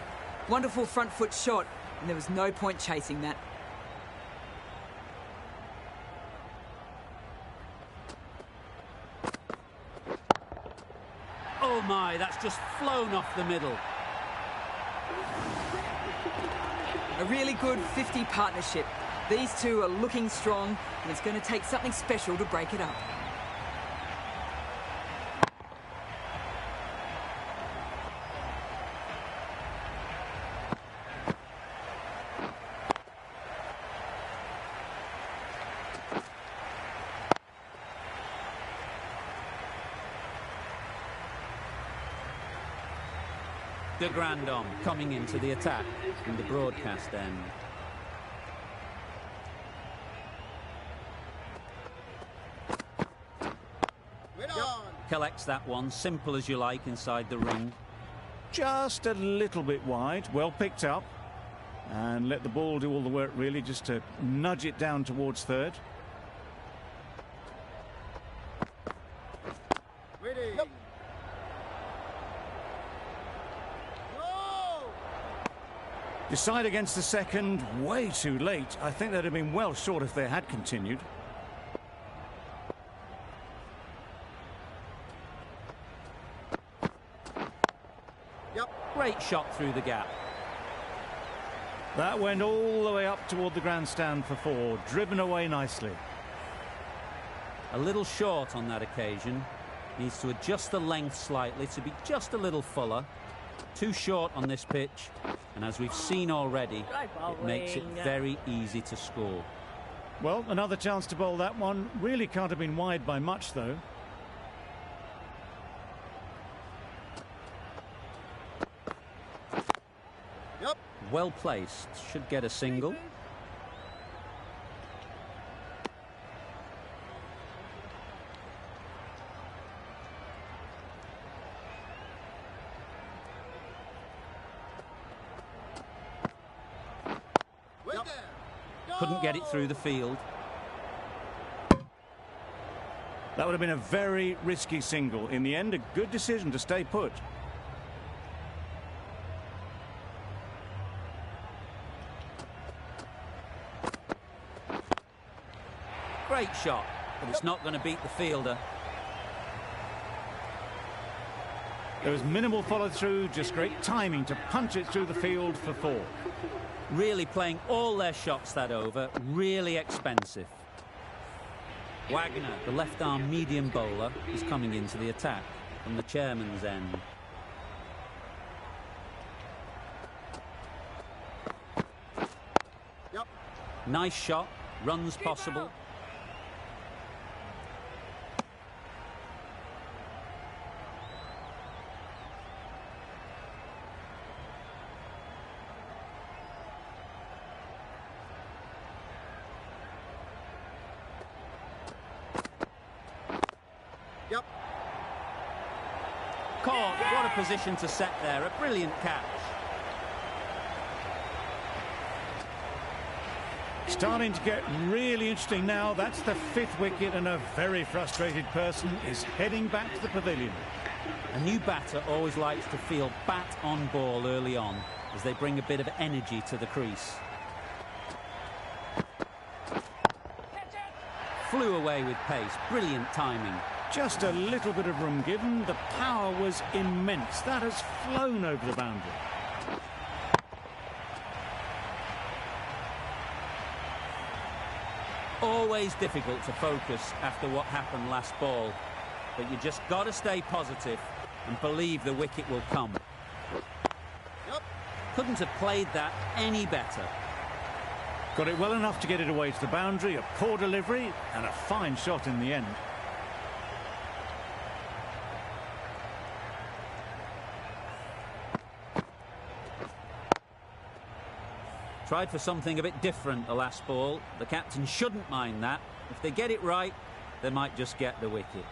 Wonderful front foot shot, and there was no point chasing that. Oh my, that's just flown off the middle. A really good 50 partnership. These two are looking strong, and it's going to take something special to break it up. de Grandhomme coming into the attack in the broadcast end. Collects that one, simple as you like, inside the ring. Just a little bit wide, well picked up. And let the ball do all the work, really, just to nudge it down towards third. Ready. Decide against the second, way too late. I think they'd have been well short if they had continued. Great shot through the gap. That went all the way up toward the grandstand for four, driven away nicely. A little short on that occasion. Needs to adjust the length slightly to be just a little fuller. Too short on this pitch, and as we've seen already, it makes it very easy to score. Well, another chance to bowl that one. Really can't have been wide by much, though. Well placed, should get a single. Couldn't get it through the field. That would have been a very risky single. In the end, a good decision to stay put. Great shot, but it's not going to beat the fielder. There was minimal follow-through, just great timing to punch it through the field for four. Really playing all their shots that over, really expensive. Wagner, the left-arm medium bowler, is coming into the attack from the chairman's end. Nice shot, runs possible. Caught, what a position to set there, a brilliant catch. Starting to get really interesting now. That's the fifth wicket, and a very frustrated person is heading back to the pavilion. A new batter always likes to feel bat on ball early on as they bring a bit of energy to the crease. Flew away with pace, brilliant timing. Just a little bit of room given. The power was immense. That has flown over the boundary. Always difficult to focus after what happened last ball, but you just got to stay positive and believe the wicket will come. Couldn't have played that any better. Got it well enough to get it away to the boundary. A poor delivery and a fine shot in the end. Tried for something a bit different the last ball. The captain shouldn't mind that. If they get it right, they might just get the wicket.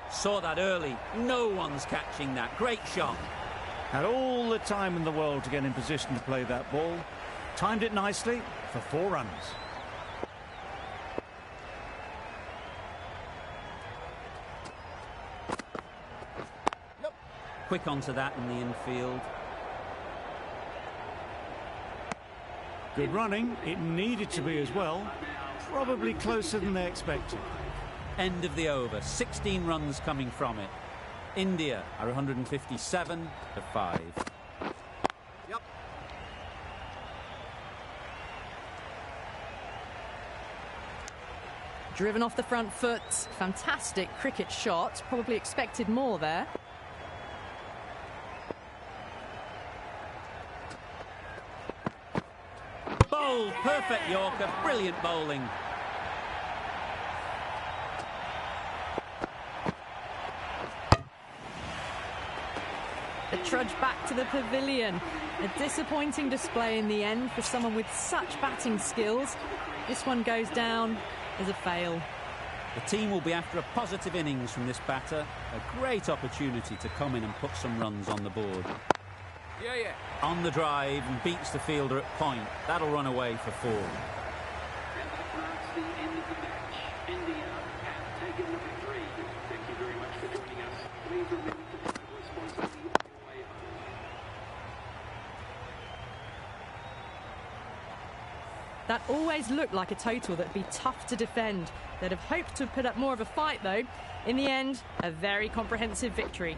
Saw that early. No one's catching that. Great shot. Had all the time in the world to get in position to play that ball. Timed it nicely for 4 runs. Quick onto that in the infield. Good running. It needed to be as well. Probably closer than they expected. End of the over. 16 runs coming from it. India are 157 to 5. Driven off the front foot. Fantastic cricket shot. Probably expected more there. Bowled. Perfect Yorker. Brilliant bowling. trudge back to the pavilion. A disappointing display in the end for someone with such batting skills. This one goes down as a fail. The team will be after a positive innings from this batter. A great opportunity to come in and put some runs on the board. On the drive and beats the fielder at point. That'll run away for 4. And that marks the end of the match. India have taken the victory. Thank you very much for joining us. Please remember to drive responsibly on your way home. That always looked like a total that'd be tough to defend. They'd have hoped to have put up more of a fight though. In the end, a very comprehensive victory.